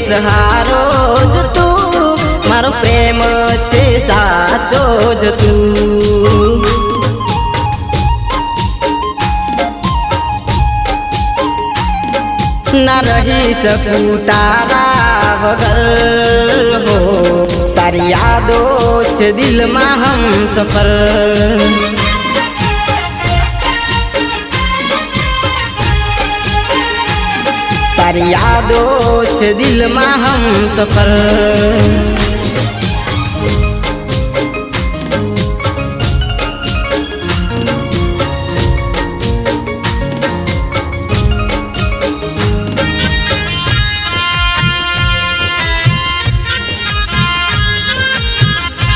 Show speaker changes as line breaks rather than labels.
सहारो ज तू मारो प्रेम छे साचो ज तू ना रही सकूं तारा वगर हो तारी यादो छे दिल में हम सफर तारी यादो छे दिल में हम सफर।